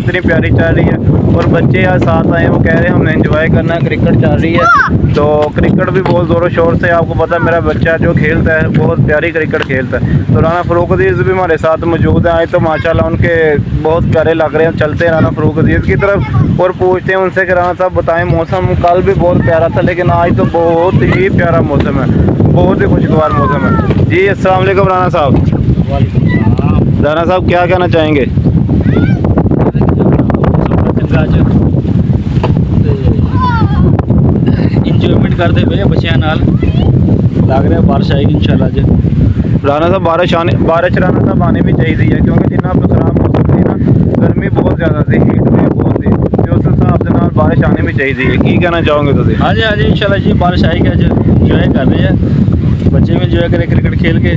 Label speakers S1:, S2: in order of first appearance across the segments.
S1: इतनी प्यारी चल रही है और बच्चे यार साथ आए वो कह रहे हैं हमने एंजॉय करना है। क्रिकेट चल रही है तो क्रिकेट भी बहुत ज़ोरों शोर से, आपको पता है मेरा बच्चा जो खेलता है बहुत प्यारी क्रिकेट खेलता है। तो राना फ़ारूक अजीज़ भी हमारे साथ मौजूद हैं। आए तो माशाल्लाह उनके बहुत प्यारे लग रहे हैं। चलते हैं राना फ़ारूक अजीज़ की तरफ और पूछते हैं उनसे कि राना साहब बताएं, मौसम कल भी बहुत प्यारा था लेकिन आज तो बहुत ही प्यारा मौसम है, बहुत ही खुशगवार मौसम है। जी अस्सलाम वालेकुम राना साहब। राना साहब क्या कहना चाहेंगे?
S2: इंजॉयमेंट करते पे बच्चों नाल लग रहा बारिश आएगी इंशाल्लाह जी।
S1: राना साहब बारिश राना साहब आने भी चाहिए है क्योंकि जिन्ना आप खराब मौसम थी ना, गर्मी बहुत ज़्यादा थी, हीट भी बहुत थी, तो उस हिसाब से नाल बारिश आने भी चाहिए। की कहना चाहोगे तुम?
S2: हाँ जी इंशाल्लाह जी बारिश आएगी। अज इंजॉय कर रहे हैं बच्चे भी इंजॉय करें क्रिकेट खेल के।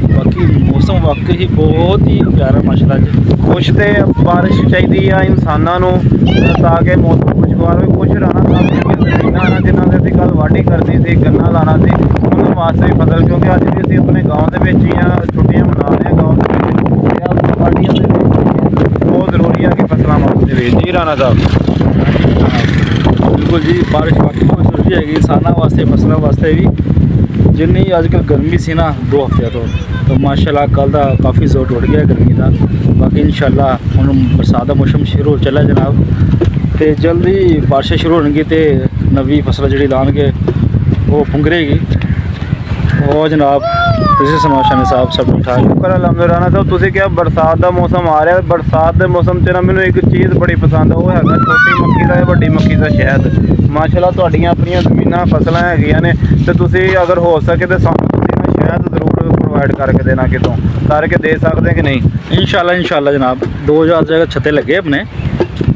S2: बाकी मौसम वाकई बहुत ही प्यारा माशाल्लाह जी।
S1: कुछ तो बारिश चाहिए है इंसानों ताकि मौसम खुशगवार हो। कुछ राना साहब ज़मीनां जिन्होंने अभी कल वाढी करनी थी, गन्ना लाना थी, उन्होंने वास्ते भी फसल क्योंकि अज भी असीं अपने गाँव के छुट्टियां मना रहे हैं। गाँव बहुत जरूरी है कि फसलों वास्ते। जी राना साहब
S2: बिल्कुल जी बारिश वाकई बहुत जरूरी है इंसानों वास्ते फसलों वास्ते भी। जिन्नी अजकल गर्मी सी ना 2 हफ्ते तो माशाल्लाह कल का काफ़ी जोर टुट गया गर्मी का। बाकी इंशाल्लाह हुण बरसात का मौसम शुरू चला जनाब, तो जल्दी बारिशें शुरू होंगी तो नवी फसल जी लाने वो पुंगरेगी। और जनाब तुसीं सुनाओ शानी साहब सब ठीक ठाक?
S1: शुक्र अलहमद। राना साहब तुसीं क्या बरसात का मौसम आ रहा है, बरसात के मौसम च ना मैनूं एक चीज़ बड़ी पसंद है, वो है छोटी मक्की का वड्डी मक्की का शहद। माशाल्लाह तुहाडीआं अपनियां ज़मीनां फसलां हैगियां ने ते तुसीं अगर हो सके तो सानूं शहद जरूर प्रोवाइड करके देना, कितों करके दे सकते कि नहीं?
S2: इंशाल्लाह जनाब 2000 जगह छत्ते लगे अपने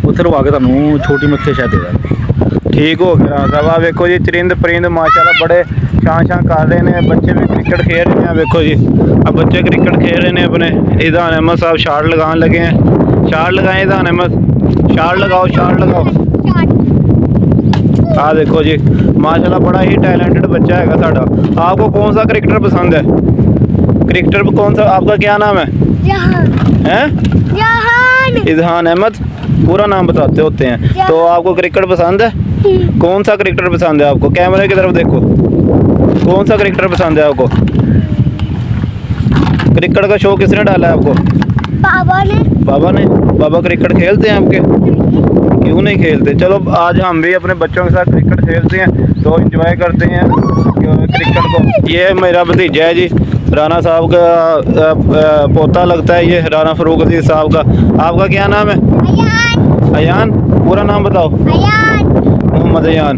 S2: उत्थे रवा के तुहानूं छोटी मक्खी शहद दे देंगे।
S1: ठीक हो गया राना साहब। वेखो जी चरिंद परिंद माशाल्लाह बड़े शां कर रहे हैं, बच्चे भी क्रिकेट खेल रहे हैं। देखो जी अब बच्चे क्रिकेट खेल रहे हैं अपने। इधान अहमद साहब शाट लगाने लगे हैं। शाट लगाएं इधान अहमद, शाट लगाओ शाट लगाओ। हाँ देखो जी माशाल्लाह बड़ा ही टैलेंटेड बच्चा है साड़ा। आपको कौन सा क्रिकेटर पसंद है? क्रिकेटर कौन सा? आपका क्या नाम है? इधान अहमद पूरा नाम बताते होते हैं। तो आपको क्रिकेट पसंद है? कौन सा क्रिकेटर पसंद है आपको? कैमरे की तरफ देखो, कौन सा क्रिकेटर पसंद है आपको? क्रिकेट का शो किसने डाला है आपको?
S3: बाबा ने।
S1: बाबा क्रिकेट खेलते हैं आपके? क्यों नहीं खेलते? चलो आज हम भी अपने बच्चों के साथ क्रिकेट खेलते हैं तो एंजॉय करते हैं क्रिकेट को। ये मेरा भतीजा है जी, राना साहब का पोता लगता है ये, राना फ़ारूक अजीज़ साहब का। आपका क्या नाम है? अयान। पूरा नाम बताओ। मोहम्मद अयान।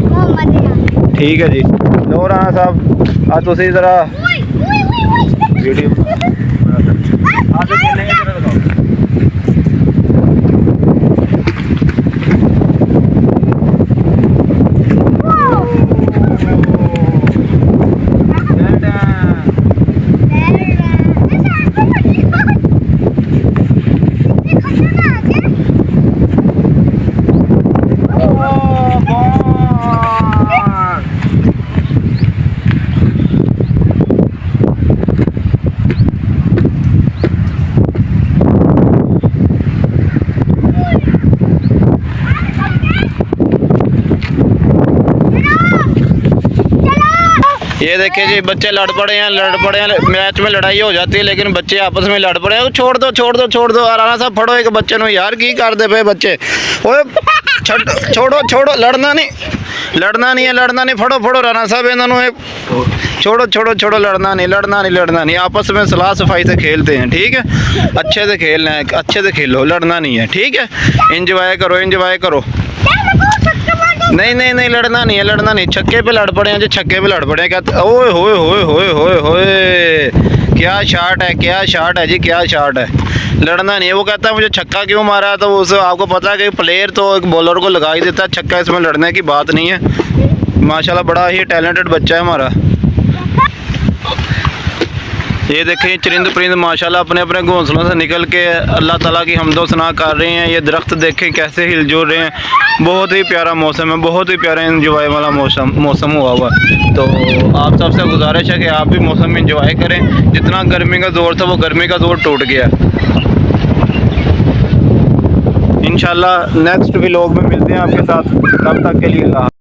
S1: ठीक है जी। लो राना साहब आज तुसीं ज़रा वीडियो ये देखिए जी बच्चे लड़ पड़े हैं। मैच में लड़ाई हो जाती है लेकिन बच्चे आपस में लड़ पड़े हैं। छोड़ दो राना साहब फड़ो एक बच्चे नु यार, की करते पे बच्चे? ओए छोड़ो लड़ना नहीं। फड़ो राना साहब इन्होंने छोड़ो लड़ना नहीं। आपस में सलाह सफाई से खेलते हैं, ठीक है? अच्छे से खेलना है, अच्छे से खेलो, लड़ना नहीं है, ठीक है? एंजॉय करो। नहीं लड़ना नहीं। छक्के पे लड़ पड़े हैं जी, छक्के पे लड़ पड़े हैं। कहते ओए होए क्या शाट है जी, क्या शाट है। लड़ना नहीं है। वो कहता है मुझे छक्का क्यों मारा है, तो उस आपको पता है कि प्लेयर तो एक बॉलर को लगा ही देता है छक्का, इसमें लड़ने की बात नहीं है। माशाल्लाह बड़ा ही टैलेंटेड बच्चा है हमारा। ये देखें चरिंद परिंद माशाल्लाह अपने अपने घोंसलों से निकल के अल्लाह ताला की हम्दो सना कर रहे हैं। ये दरख्त देखें कैसे हिलजुल रहे हैं। बहुत ही प्यारा मौसम है, बहुत ही प्यारा इंजॉय वाला मौसम हुआ हुआ। तो आप सबसे गुजारिश है कि आप भी मौसम में इंजॉय करें। जितना गर्मी का जोर था वो गर्मी का जोर टूट गया। इंशाल्लाह नेक्स्ट व्लॉग में मिलते हैं आपके साथ, तब तक के लिए अल्लाह।